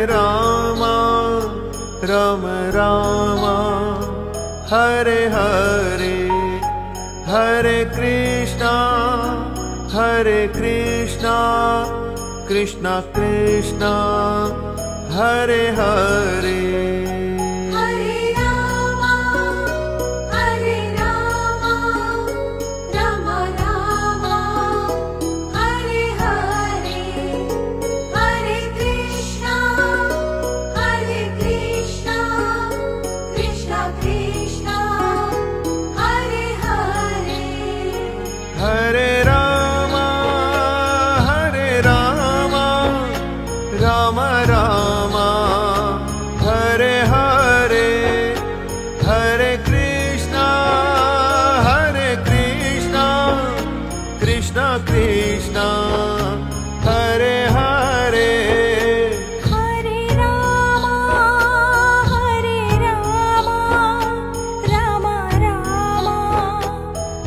Rama Rama Rama Hare Hare Hare Krishna Krishna Krishna Hare Hare Hare Rama Hare Rama Rama Rama Hare Hare Hare Krishna Krishna Krishna Hare Hare Hare Rama Hare Rama Rama Rama Hare Hare Hare Krishna Krishna Krishna Hare Hare Hare Rama Hare Rama Rama Rama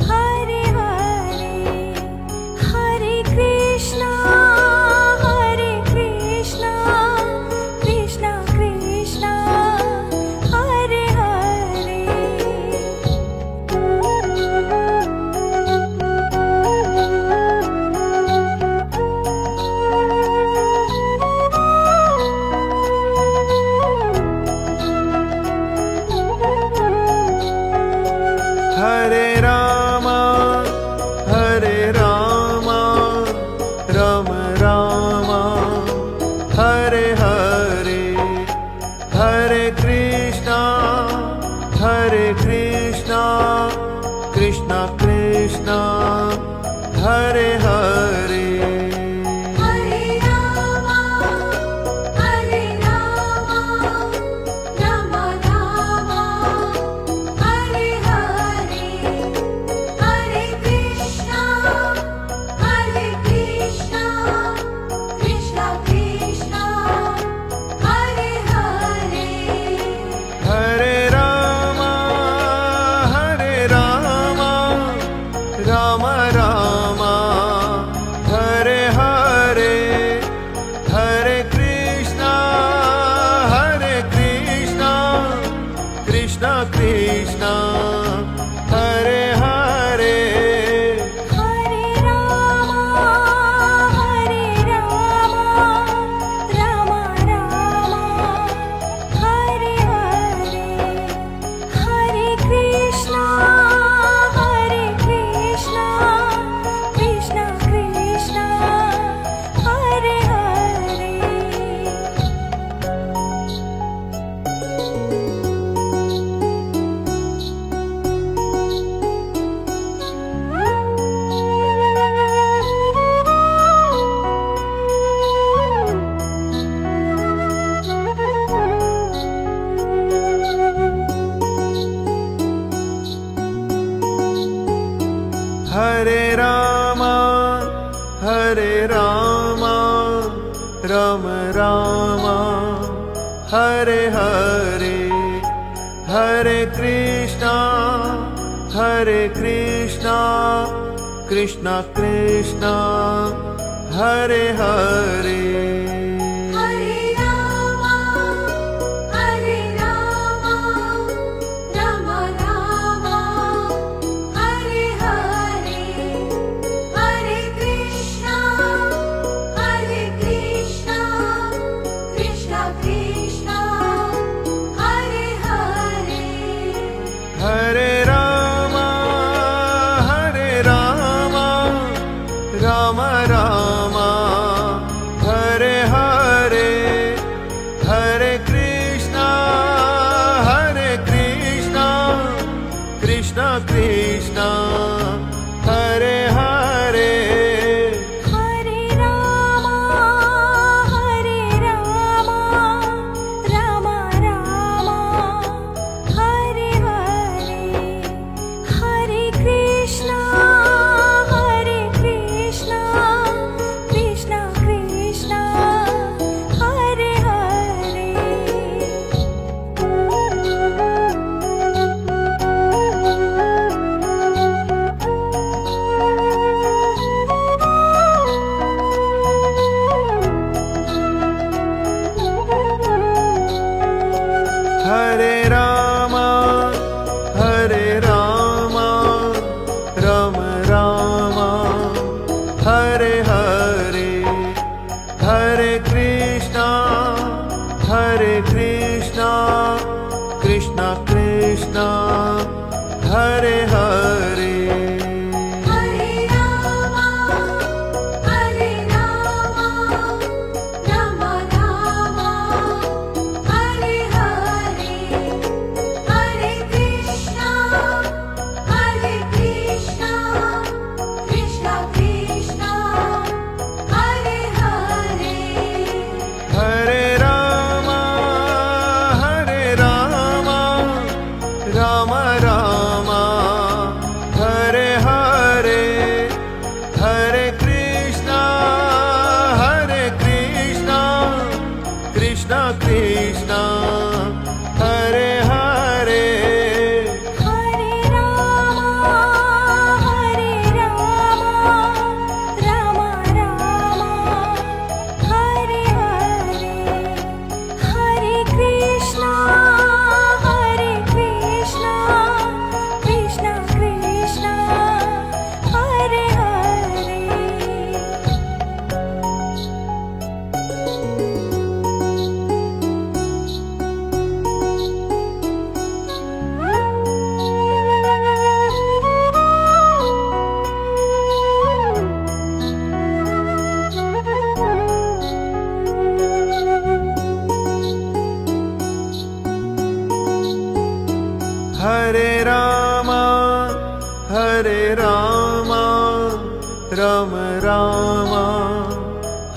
Hare Hare Hare Krishna Krishna Krishna Hare Hare Hare Rama Hare Rama Rama Rama Hare Hare Hare Krishna Krishna Krishna Hare Hare Hare Rama Hare Rama Rama Rama Hare Hare Hare Krishna Krishna Krishna Hare Hare Hare Rama Hare Rama Rama Rama Hare Hare Hare Krishna Krishna Krishna Hare Hare Hare Rama Hare Rama Rama Rama Hare Hare Hare Krishna Krishna Krishna Hare Hare Hare Rama Hare Rama Rama Rama Hare Hare Hare Krishna Krishna Krishna Hare Hare Hare Rama Hare Rama Rama Rama Hare Hare Hare Krishna Krishna Krishna Hare Hare Hare Rama Hare Rama Hare Krishna, Krishna Krishna, Hare Hare. Hare Rama, Hare Rama, Rama Rama, Hare Hare. Hare Krishna, Krishna Krishna, Hare Hare. Hare Rama, Rama Rama, Hare Hare. Hare Krishna, Krishna Krishna, Hare Hare. Hare Rama, Rama Rama, Hare Hare. Hare Krishna, Krishna Krishna, Hare Hare. Hare Rama, Rama Rama,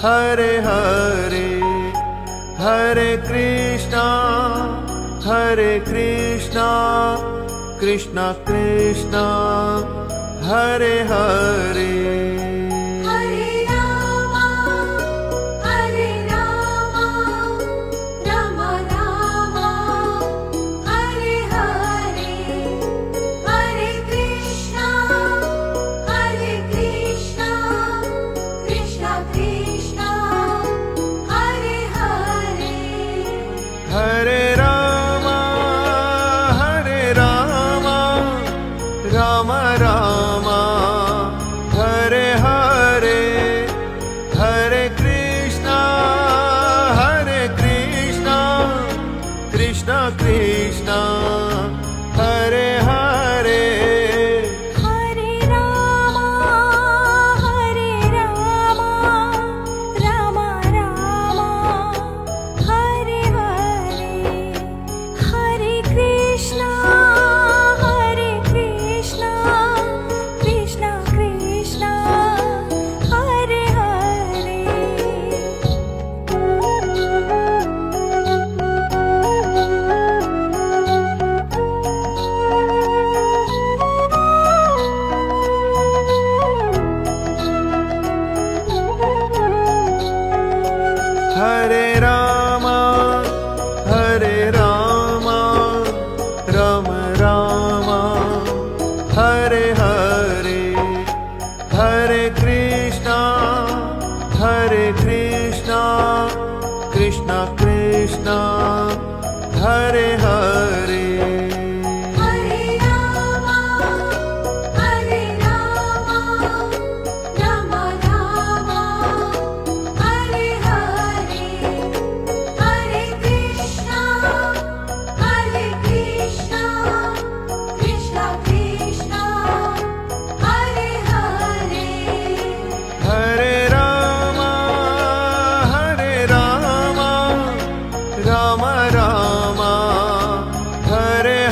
Hare Hare. Hare Krishna, Krishna Krishna, Hare Hare. Hare Rama, Rama Rama, Hare Hare. Hare Krishna, Krishna Krishna, Hare Hare. Hare Rama, Rama Rama, Hare Hare. Hare Krishna, Krishna Krishna, Hare Hare. Hare Rama, Rama Rama, Hare Hare. Hare Krishna, Krishna Krishna, Hare Hare. Hare Rama, Rama Rama, Hare Hare. Hare Krishna, Krishna Krishna, Hare Hare. Hare Rama, Rama Rama, Hare Hare. Hare Krishna, Krishna Krishna, Hare Hare. Hare Rama, Rama Rama, Hare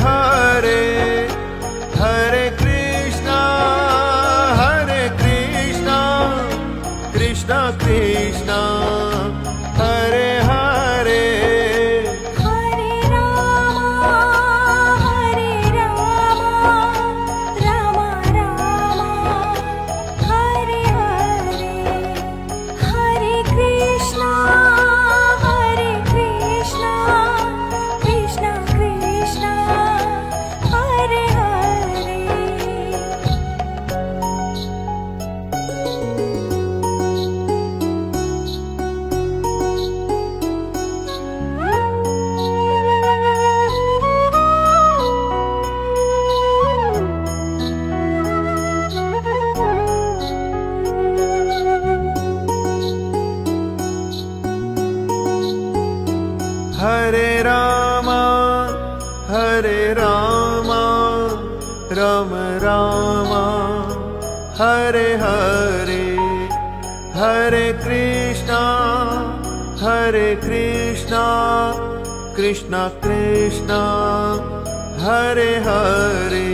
Hare Rama, Rama Rama, Hare Hare, Hare Krishna, Krishna Krishna, Hare Hare.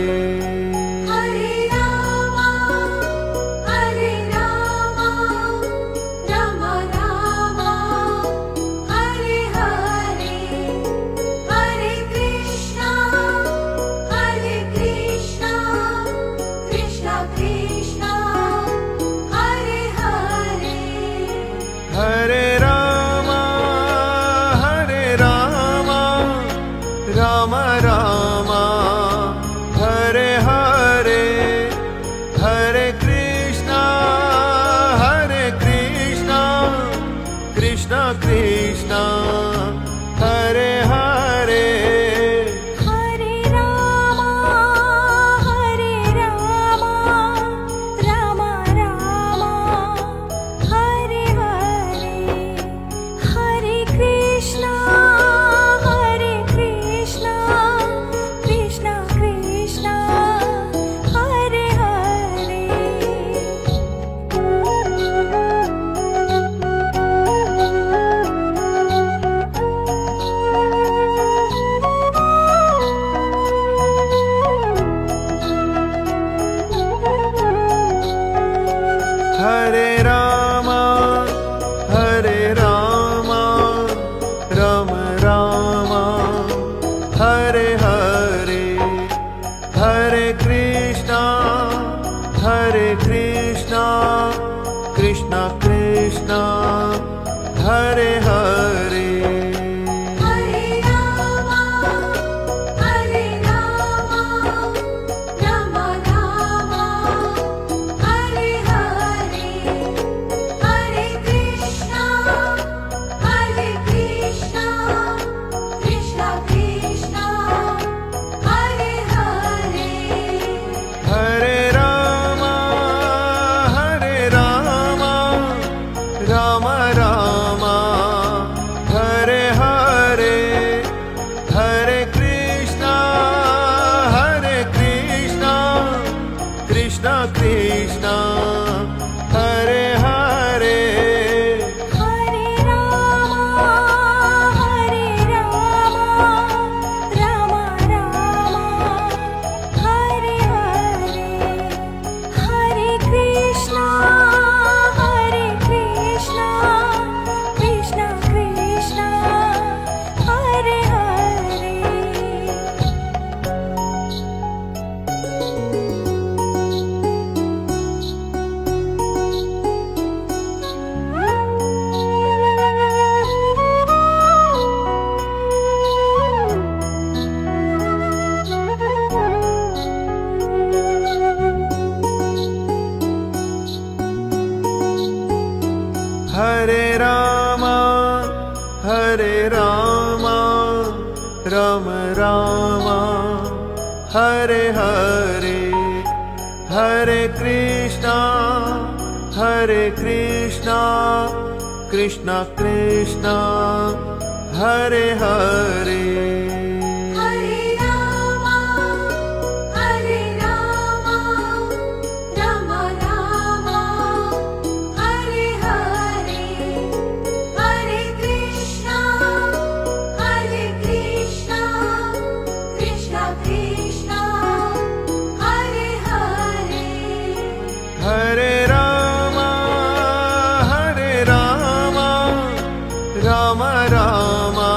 Hare Rama, Rama Rama, Hare Hare, Hare Krishna, Krishna Krishna, Hare Hare. Hare Rama, Rama Rama, Hare Hare, Hare Krishna, Krishna Krishna, Hare Hare. Hare Rama, Rama Rama, Hare Hare, Hare Krishna, Krishna Krishna, Hare Hare. Hare Rama, Rama Rama, Hare Hare, Hare Krishna, Krishna Krishna, Hare Hare. Hare Rama, Rama Rama, Hare Hare, Hare Krishna, Krishna Krishna, Hare Hare. Hare Rama, Rama Rama, Hare Hare, Hare Krishna, Krishna Krishna, Hare Hare. Hare Rama, Rama Rama, Hare Hare, Hare Krishna, Krishna Krishna, Hare Hare. Hare Rama, Rama Rama, Hare Hare, Hare Krishna, Krishna Krishna, Hare Hare. Hare Rama, Rama Rama, Hare Hare, Hare Krishna, Krishna Krishna, Hare Hare. Hare Rama, Rama Rama,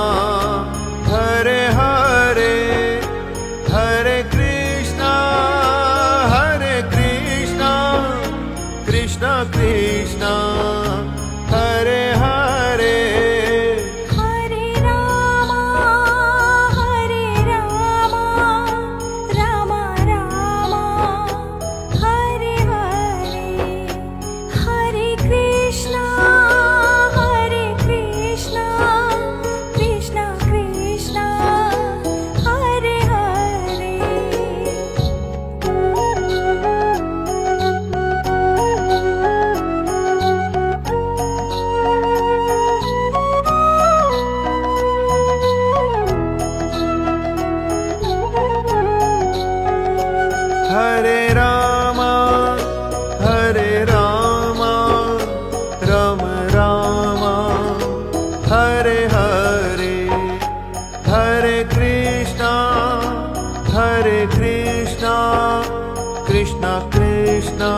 Krishna Krishna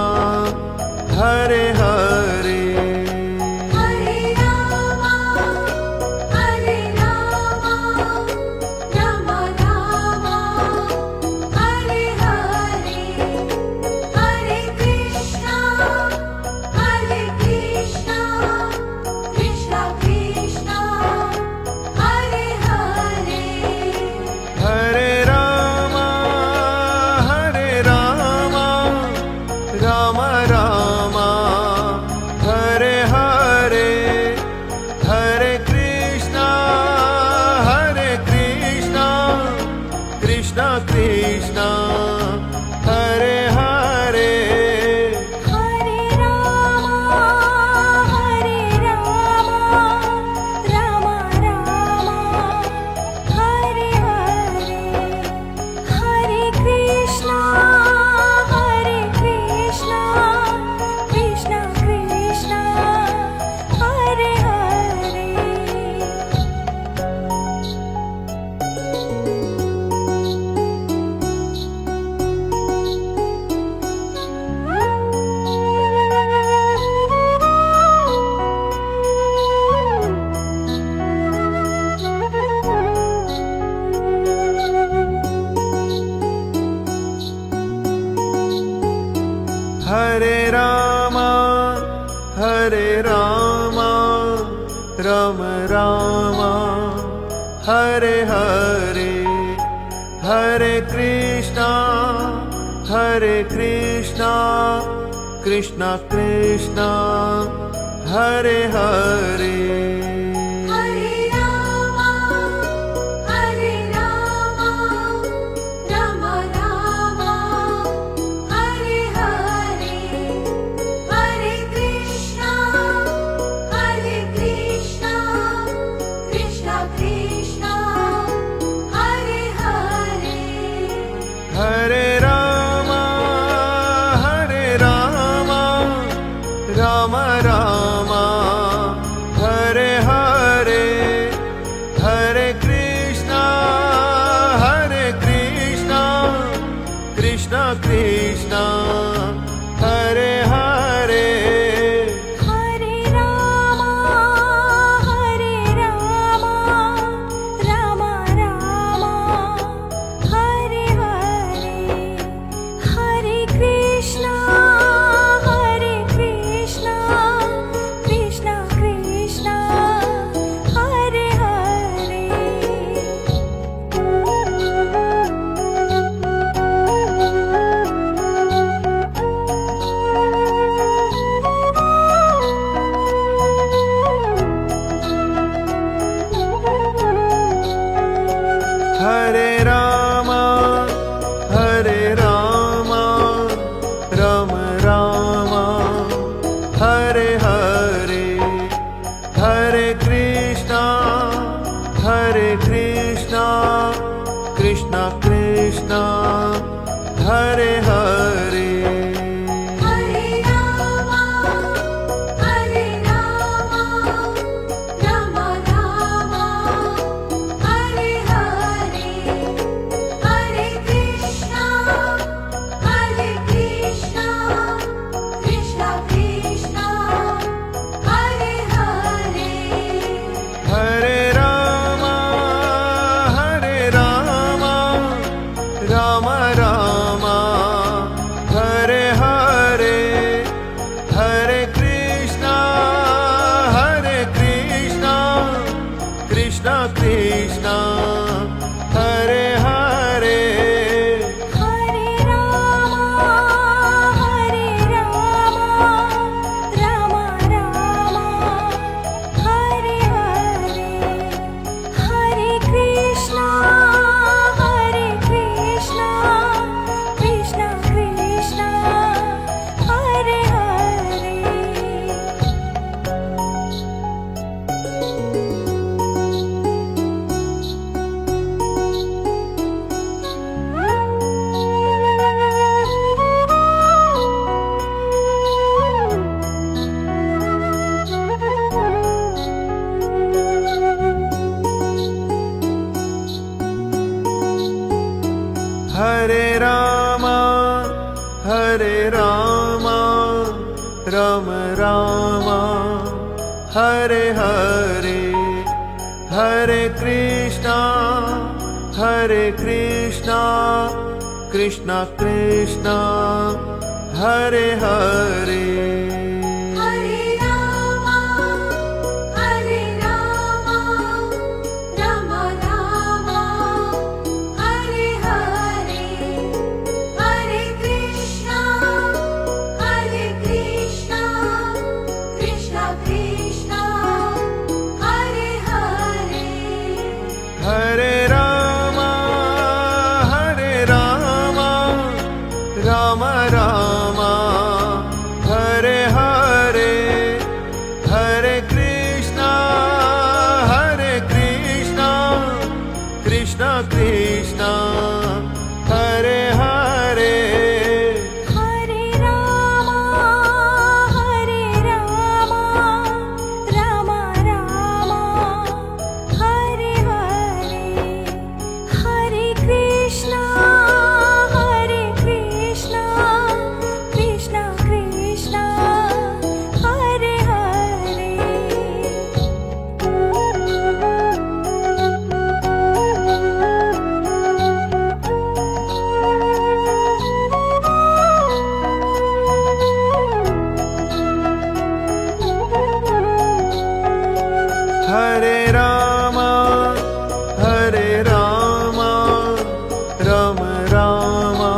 Hare Hare Hare Rama, Hare Rama, Rama Rama, Hare Hare, Hare Krishna, Krishna Krishna, Hare Hare. Hare Rama Hare Rama Rama Rama Hare Hare Hare Krishna Krishna Krishna Hare Hare Hare Rama, Hare Rama, Rama Rama, Hare Hare, Hare Krishna, Krishna Krishna, Hare Hare. Hare Rama Hare Rama Rama Rama Hare Hare Hare Krishna Krishna Krishna Hare Hare Hare Rama, Hare Rama, Rama Rama, Hare Hare, Hare Krishna, Krishna Krishna, Hare Hare. Hare Rama Hare Rama Rama Rama Hare Hare Hare Krishna Krishna Krishna Hare Hare Hare Rama, Hare Rama, Rama Rama, Hare Hare, Hare Krishna, Krishna Krishna, Hare Hare. Hare Rama Hare Rama Rama Rama Hare Hare Hare Krishna Krishna Krishna Hare Hare Hare Rama, Hare Rama, Rama Rama, Hare Hare, Hare Krishna, Krishna Krishna, Hare Hare. Hare Rama Hare Rama Rama Rama Hare Hare Hare Krishna Krishna Krishna Hare Hare Hare Rama, Hare Rama, Rama Rama, Hare Hare, Hare Krishna, Krishna Krishna, Hare Hare. Hare Rama, Rama Rama, Hare Hare, Hare Krishna, Hare Krishna, Krishna Krishna, Hare Hare. Hare Rama, Hare Rama, Rama Rama, Hare Hare, Hare Krishna, Hare Krishna, Krishna Krishna, Hare Hare. Hare Rama, Hare Rama, Rama Rama, Hare Hare, Hare Krishna, Hare Krishna, Krishna Krishna, Hare Hare. Hare Rama, Hare Rama, Rama Rama, Hare Hare, Hare Krishna, Hare Krishna, Krishna Krishna, Hare Hare. Hare Rama, Hare Rama, Rama Rama,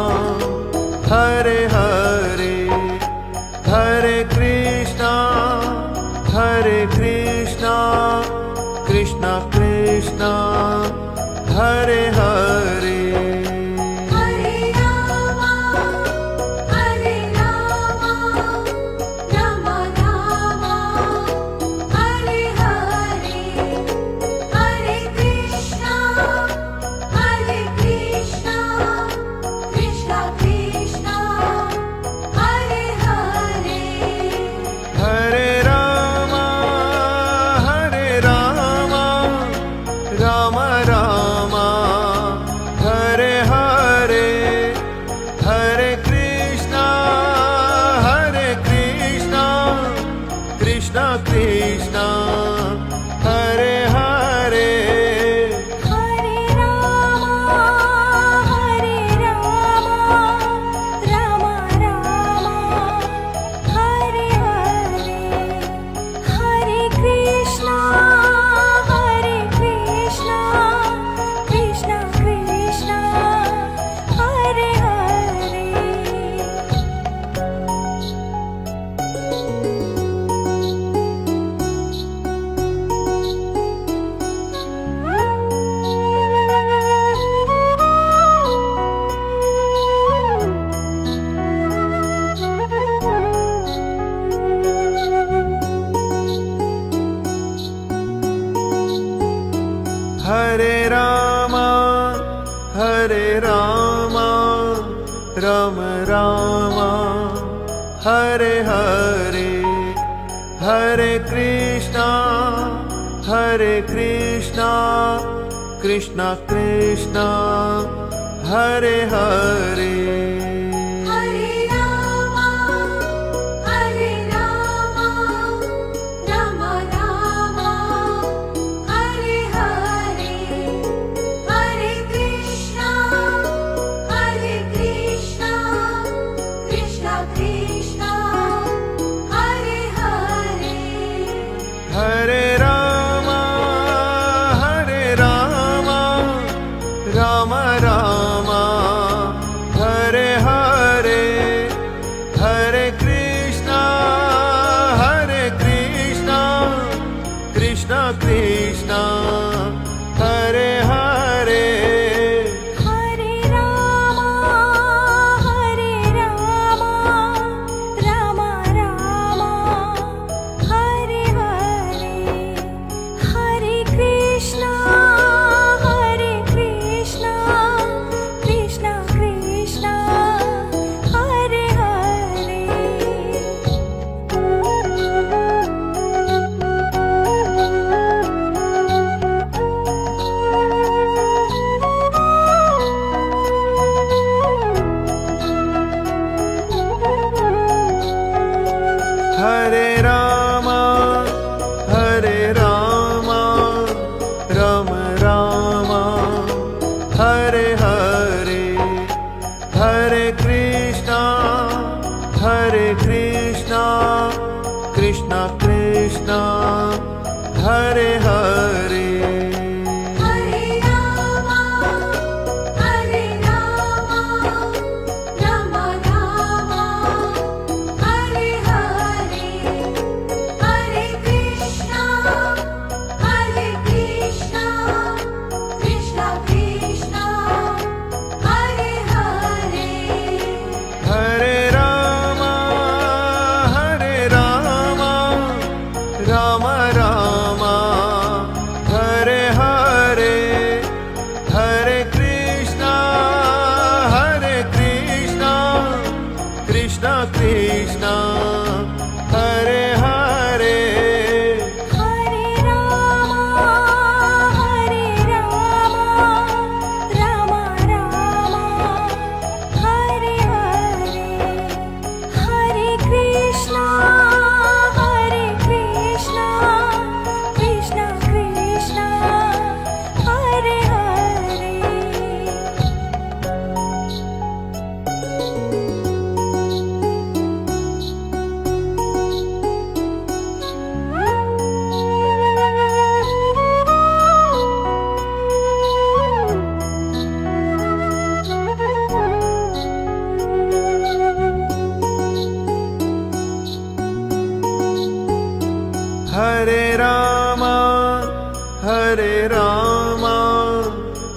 Hare Hare, Hare Krishna, Hare Krishna, Krishna Krishna, Hare Hare. Hare Rama, Hare Rama, Rama Rama, Hare Hare, Hare Krishna, Hare Krishna, Krishna Krishna, Hare Hare. Hare Rama, Hare Rama, Rama Rama, Hare Hare, Hare Krishna, Hare Krishna, Krishna Krishna, Hare Hare. Hare Rama, Hare Rama, Rama Rama, Hare Hare, Hare Krishna, Hare Krishna, Krishna Krishna, Hare Hare. Hare Rama, Hare Rama, Rama Rama, Hare Hare, Hare Krishna, Hare Krishna, Krishna Krishna, Hare Hare. Hare Rama, Hare Rama, Rama Rama, Hare Hare, Hare Krishna, Hare Krishna, Krishna Krishna, Hare Hare. Hare Rama, Hare Rama, Rama Rama, Hare Hare. Krishna, Hare Hare, Hare Rama, Hare Rama, Rama Rama, Hare Hare, Hare Krishna, Krishna Krishna, Hare Hare. Hare Rama, Hare Rama,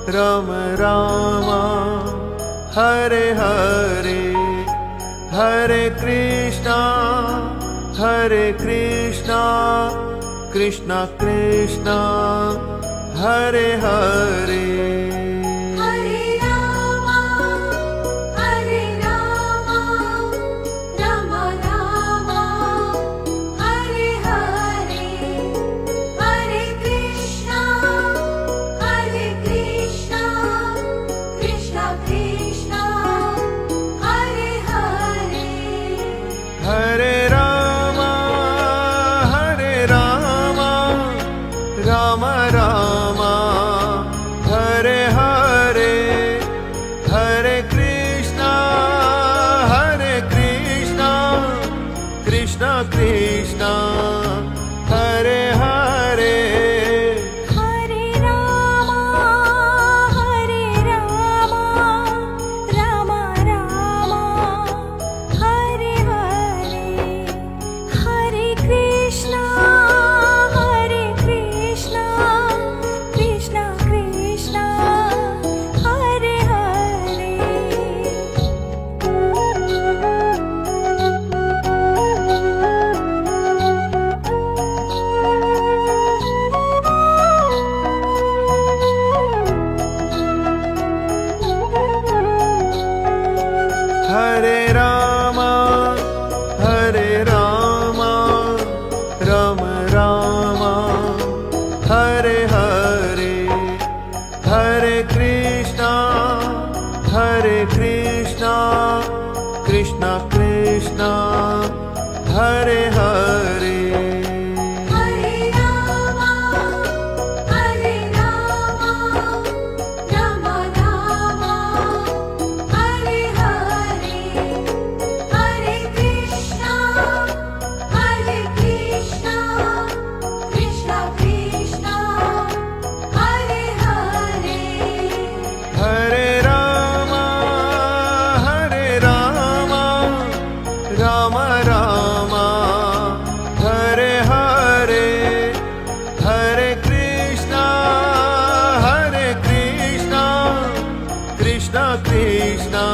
Rama Rama, Hare Hare, Hare Krishna, Krishna Krishna, Hare Hare. Hare Rama, Hare Rama, Rama Rama, Hare Hare, Hare Krishna, Krishna Krishna, Hare Hare. Hare Rama, Hare Rama, Rama Rama, Hare Hare, Hare Krishna, Krishna Krishna, Hare Hare. Hare Rama, Hare Rama, Rama Rama, Hare Hare, Hare Krishna, Krishna Krishna, Hare Hare. Hare Rama, Hare Rama, Rama Rama, Hare Hare, Hare Krishna, Krishna Krishna, Hare Hare. Hare Rama, Hare Rama, Rama Rama, Hare Hare, Hare Krishna, Krishna Krishna, Hare Hare. Hare Rama, Hare Rama, Rama Rama, Hare Hare, Hare Krishna, Krishna Krishna,